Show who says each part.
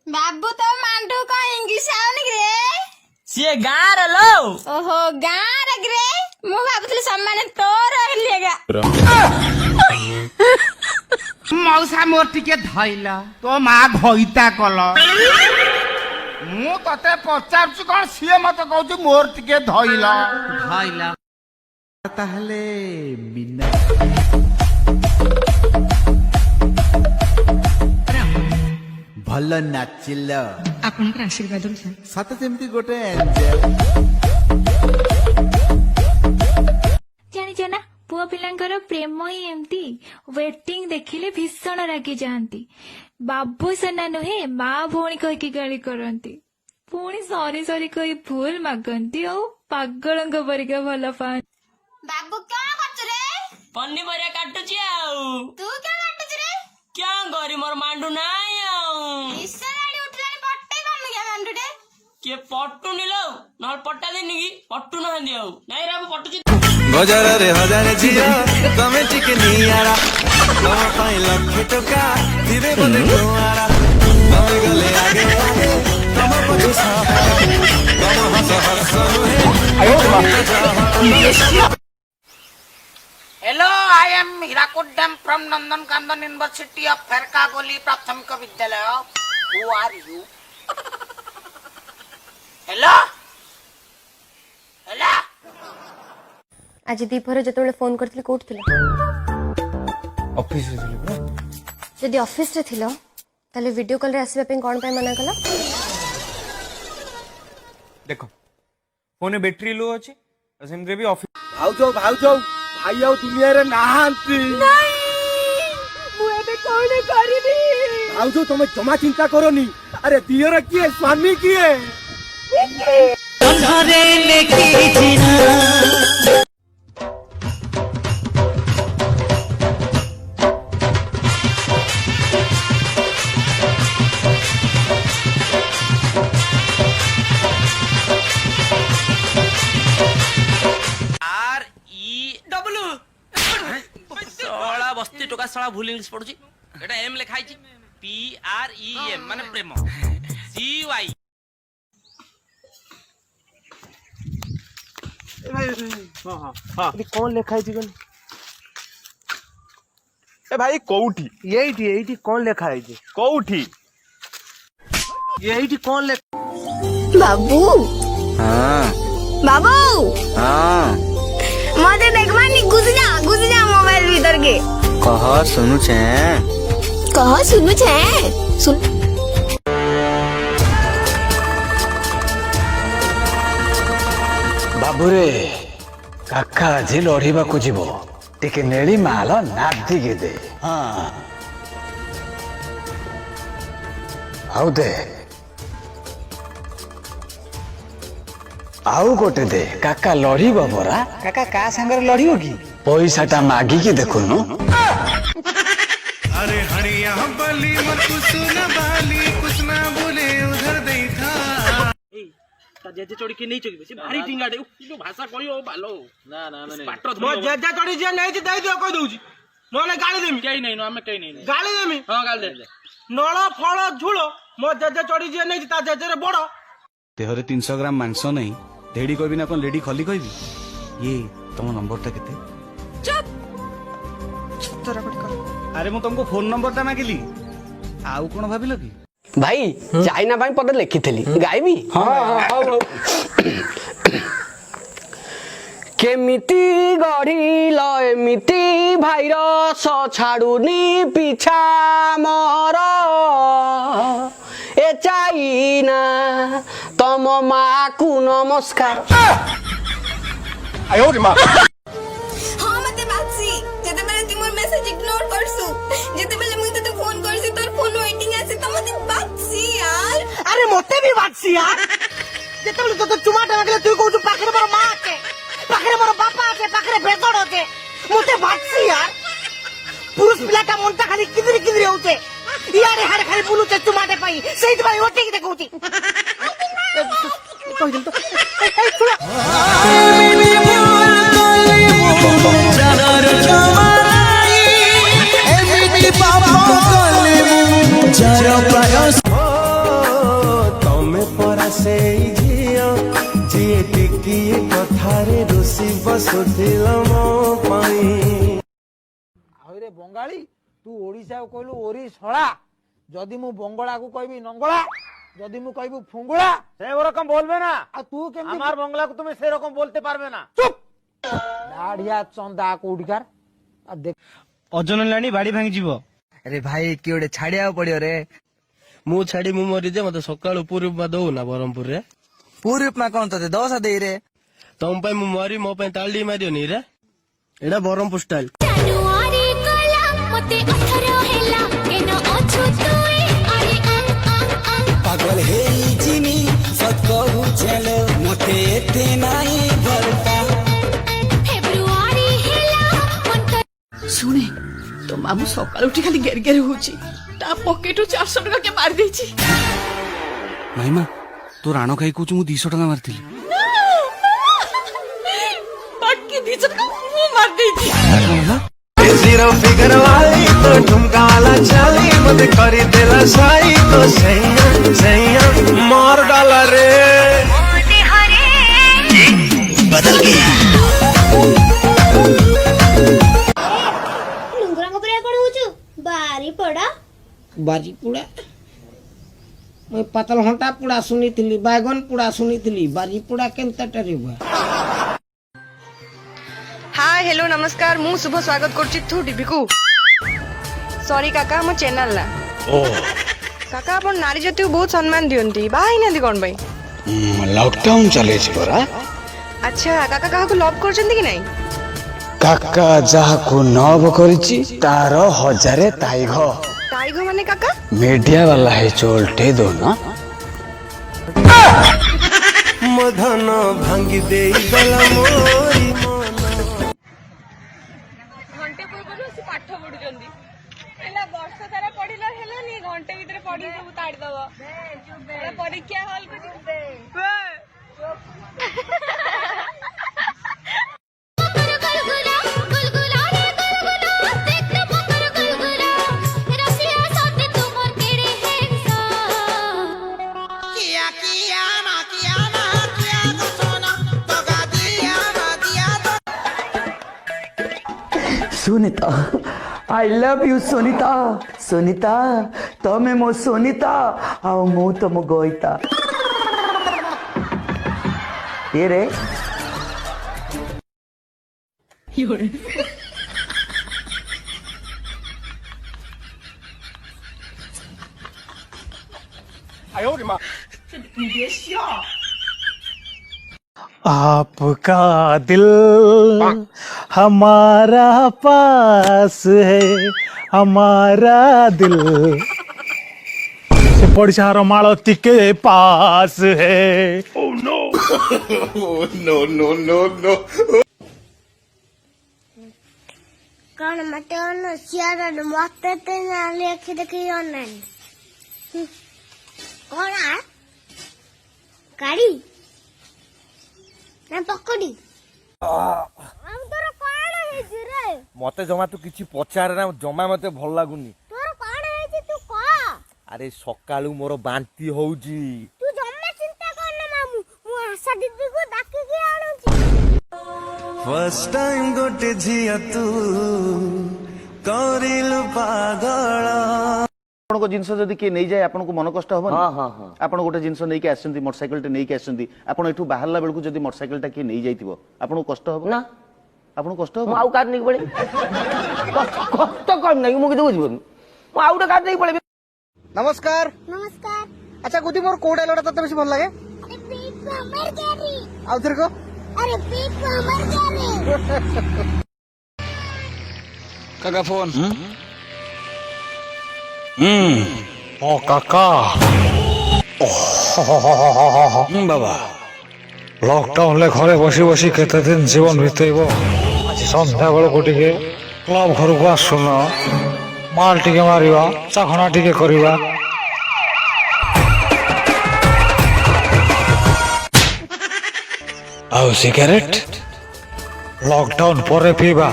Speaker 1: बाबू तो मांडू का इंग्लिश आउनी रे
Speaker 2: सी गाँव लो
Speaker 1: ओहो गाँव रे मु भाबुଥିଲି सम्मान तोर हेलिएगा
Speaker 3: मौसा मोर टिके धइला तो माँ घइता कल मु तते पचारछु कौन सीए मत कहू मोर टिके धइला धइला ताहले बिना भल नाचिल
Speaker 4: आपनकर आशीर्वाद
Speaker 3: सत जेमती गोटे एंजल
Speaker 5: जानिଛ ना पुआ पिलांकर प्रेम ही एमती वेटिंग देखिले भीषण रागी जाती बाबू सेना नुहे माँ भौणी कहीकि गाली करती पुणी सरी सरी कही भूल मागती और पागल परिका भल पाती
Speaker 1: बाबू क्या करछ रे
Speaker 2: पनीपरिया काटुची आउ
Speaker 1: तू क्या काटछ रे
Speaker 2: क्या करी मोर मांडू नाई आउ
Speaker 1: इसराडी उठलानी पट्टे कनु क्या मांडुटे
Speaker 2: के पट्टू निलो नहल पट्टा देनी की पट्टू न दियो नाई रे पट्टू
Speaker 6: बजार रे हजार झिया तमे टिके नियारा तम पाई लक्ष टका धीरे बोले कुआरा तमे गले आगे आगे तम पछे तम हस हस
Speaker 3: हेलो आई एम हीराकुडम फ्रॉम नंदनकानन यूनिवर्सिटी ऑफ फेरकागोली प्राथमिक विद्यालय who are you hello hello
Speaker 7: आज दीपर जो फोन करथिले कोठ थिले
Speaker 8: ऑफिस रे थिले बरा
Speaker 7: जदि ऑफिस रे थिलो ताले वीडियो कॉल रे आसीबा पे कोन पे मना कला
Speaker 8: देखो फोन में बैटरी लो अछि सेम रे भी ऑफिस
Speaker 6: भाऊ भाई आउ दुनिया रे नाहांती
Speaker 5: नहीं मु एबे कोने करबी
Speaker 6: भाऊ तुम जमा चिंता करोनी अरे दियर किए स्वामी किए
Speaker 2: अंधारे लेके जीना सळा बस्ती टोका सळा भूल इंग्लिश पढुची एटा एम लिखाई छी पी आर ई एम माने प्रेम सी वाई
Speaker 8: कौन लिखा है ए भाई कोउठी एठी कौन लिखा है कोउठी एठी कौन लिखा
Speaker 1: बाबू
Speaker 6: हां
Speaker 1: बाबू
Speaker 6: हां
Speaker 1: मते देखबानी घुस जा मोबाइल भीतर के
Speaker 6: कह सुनु छे
Speaker 1: कह सुनु छे सुन
Speaker 9: बाबूरे काका आज लड़िबा को जीवो टिके नेली माल नादी के दे हाँ आउ दे आउ गोटे दे काका लड़िबो बरा काका का संगर लड़ियो की पैसाटा मागी की देखुनु
Speaker 6: अरे हरिया बली मत सुना बाली कुछ ना बोले उधर देखा
Speaker 2: जेजे चोड़ी के नहीं चोकी भारी टिंगाडे जो भाषा कहियो भालो ना ना ना पाटर
Speaker 3: मो जेजा चोड़ी जे नहीं दे दियो कह दउची नले गाली देमी
Speaker 2: कहीं नहीं हमें कहीं नहीं
Speaker 3: गाली देमी
Speaker 2: हां गाली दे
Speaker 3: नळ फळ झुळ मो जेजा चोड़ी जे नहीं ता जेजे रे बड़
Speaker 8: देहरे 300 ग्राम मांस नहीं ढेडी कहबी ना कोन लेडी खली कहबी ये तुम नंबर ता केते चुप तोरा कोट कर अरे मु तुमको फोन नंबर ता मागिली आउ कोन भाबिलो की
Speaker 10: भाई चाइना भाई पद लिखी थी गायबी हाँ केमिति गढ़िल एमिति भाइरस छाड़ुनी पिछा मोर ए चाइना तम माँ को नमस्कार
Speaker 6: आयो रे मां
Speaker 1: हां मते बातसी जते बेले तू मोर मैसेज इग्नोर करसु जते बेले मुई तते फोन करसी तोर फोन वेटिंग आसे त मते बातसी यार
Speaker 3: अरे मोटे भी बातसी यार जते बेले तो चुमाटा लागले तू कहू पाखरे मोर मां आके पाखरे मोर बापा आके पाखरे बेसड होते मोटे बातसी यार पुरुष पिलाटा मनटा खाली किदरी किदरी होते यार हारे खाली बुलुते चुमाटे पाई सही भाई ओटे के देखौती कह दिल तो ए
Speaker 6: जरा କଥାରେ ରୁଷି ବସୁଥିଲ ମୋ ପାଇଁ
Speaker 3: ଆହୁରେ ବଙ୍ଗାଳୀ ତୁ ଓଡ଼ିଶାକୁ କହିଲୁ ଓରି ଶଳା ଯଦି ମୁଁ ବଙ୍ଗଳାକୁ କହିବି ନଙ୍ଗଳା যদি মু কইবু ফুঙ্গুড়া সে ওরকম বলবে না আর তুই কেমন আমার বাংলাকে তুমি সেরকম বলতে পারবে না চুপ দাড়িয়া চন্দা কোডিকার আর দেখ
Speaker 8: ওজন লানি বাড়ি ভাঙি যাব
Speaker 10: ଆରେ ଭାଇ କିଏ ଗୋଟେ ଛାଡିବାକୁ ପଡିବ ରେ
Speaker 2: ମୁଁ ଛାଡି ମୁଁ ମରିଯେ ମତେ ସକାଳୁ ପୁରୀ ଉପମା ଦଉ ନା ବ୍ରହ୍ମପୁରରେ
Speaker 10: ପୁରୀ ଉପମା କଣ ତତେ ଦଶ ଦେଇ ରେ
Speaker 2: ତମ ପାଇଁ ମୁଁ ମରି ମୋ ପାଇଁ ତାଳି ମାରିବନି ରେ ଏଇଟା ବ୍ରହ୍ମପୁର ଷ୍ଟାଇଲ
Speaker 6: पागल हे जिनी सत कहू चलो मोटे एते नाही भरता
Speaker 1: ଶୁଣେ ତୋ ମାମୁଁ ସକାଳୁ ଉଠି ଖାଲି ଗେର ଗେର ହଉଛି ତା ପକେଟରୁ 400 ଟଙ୍କା କିଏ ମାରି ଦେଇଛି
Speaker 8: ମାଇମା ତୋ ରାଣ ଖାଇ କହୁଛୁ ମୁଁ 200 ଟଙ୍କା ମାରିଥିଲି
Speaker 1: ବାକି 200 ଟଙ୍କା ମୁଁ ମାରି ଦେଇଛି
Speaker 6: जीरो फिगर वाली तो ठुमका वाला चाली मत करी देला साई तो सैया मार डाला रे बदल गया
Speaker 1: ଲୁଙ୍ଗରା କପରା କଣ ହଉଛୁ ବାରି ପଡା
Speaker 3: ବାରି ପୁଡା ମୁଁ ପାତଲ ଘଣ୍ଟା ପୁଡା ଶୁଣିଥିଲି ବାଇଗଣ ପୁଡା ଶୁଣିଥିଲି ବାରି ପୁଡା କେନ୍ତାଟା ରେ ବୁଆ
Speaker 4: हाय हेलो नमस्कार मु शुभ स्वागत करछि थु टीवी को सॉरी काका हम चैनल ना ओ काका अपन नारी जाति को बहुत सम्मान दियंती बाहाई नदी कोन भाई
Speaker 9: लॉकडाउन चले परा
Speaker 4: अच्छा काका काहा को लव करछंती कि नहीं
Speaker 9: काका जाहाକୁ ନବ କରିଛି ତାର ହଜାରେ ତାଇଘ
Speaker 4: टाइगो माने काका
Speaker 9: मीडिया वाला है चोलटे दो ना
Speaker 6: मधन भांगी दे गला मोरी
Speaker 4: घंटे पूर्व से पाठ पढुचंदी एला वर्ष सारा पढिला हेलानी घंटे भीतर पढी सब ताड़ी दबो परीक्षा हॉल को
Speaker 10: Sunita I love you Sunita Sunita तमे मो सुनीता आओ मु तम गोइता ये रे
Speaker 8: आपका दिल हमारा पास है हमारा दिल से पड़शार मालती के पास है oh, no. no, no, no, no.
Speaker 1: कौन मते सियार मते ते ना लेखि देखि ऑनलाइन कौन आ गाड़ी ना पकड़ी हम तोर कोण हे रे
Speaker 3: मते जमा तू किछि पचारे ना जमा मते भल लागुनी
Speaker 1: तोर कोण हे तू को
Speaker 3: अरे सकाळू मोर बांती होउजी
Speaker 1: तू जम्मे चिंता कर ना मामू मु आशा दीदी को डाकी के आनुची
Speaker 6: फर्स्ट टाइम गोटे झिया तू करिलु पागल
Speaker 8: ଆପଣଙ୍କ ଜିନିଷ ଯଦି କିଏ ନେଇଯାଏ ଆପଣଙ୍କୁ ମନ କଷ୍ଟ ହବନି ଆପଣ ଗୋଟେ ଜିନିଷ ନେଇକି ଆସିଛନ୍ତି ମୋଟରସାଇକେଲଟେ ନେଇକି ଆସିଛନ୍ତି ଆପଣ ଏଠୁ ବାହାରିଲା ବେଳକୁ ଯଦି ମୋଟରସାଇକେଲଟା କିଏ ନେଇଯାଇଥିବ ଆପଣଙ୍କୁ କଷ୍ଟ ହବ
Speaker 10: ना
Speaker 8: ଆପଣଙ୍କୁ କଷ୍ଟ ହବ
Speaker 10: आउ कार नहीं पड़े कष्ट कम नहीं मु कितो बुझबन मु आउटा कार नहीं पड़े
Speaker 3: नमस्कार
Speaker 1: नमस्कार
Speaker 3: अच्छा गुदी मोर कोड एलोटा तते बेसी भल लागे
Speaker 1: अरे पीठ को अमर गरी
Speaker 3: आउ तेरे को
Speaker 1: अरे पीठ को अमर गरी
Speaker 9: काका फोन ओ काका बाबा लॉकडाउन ले घरे बसी बसी केते दिन जीवन बितेइबो आज संध्या बेल को टिके क्लब घर को आसुन माल टिके मारिबा चाखणा टिके करिबा आउ सिगरेट लॉकडाउन परे पीबा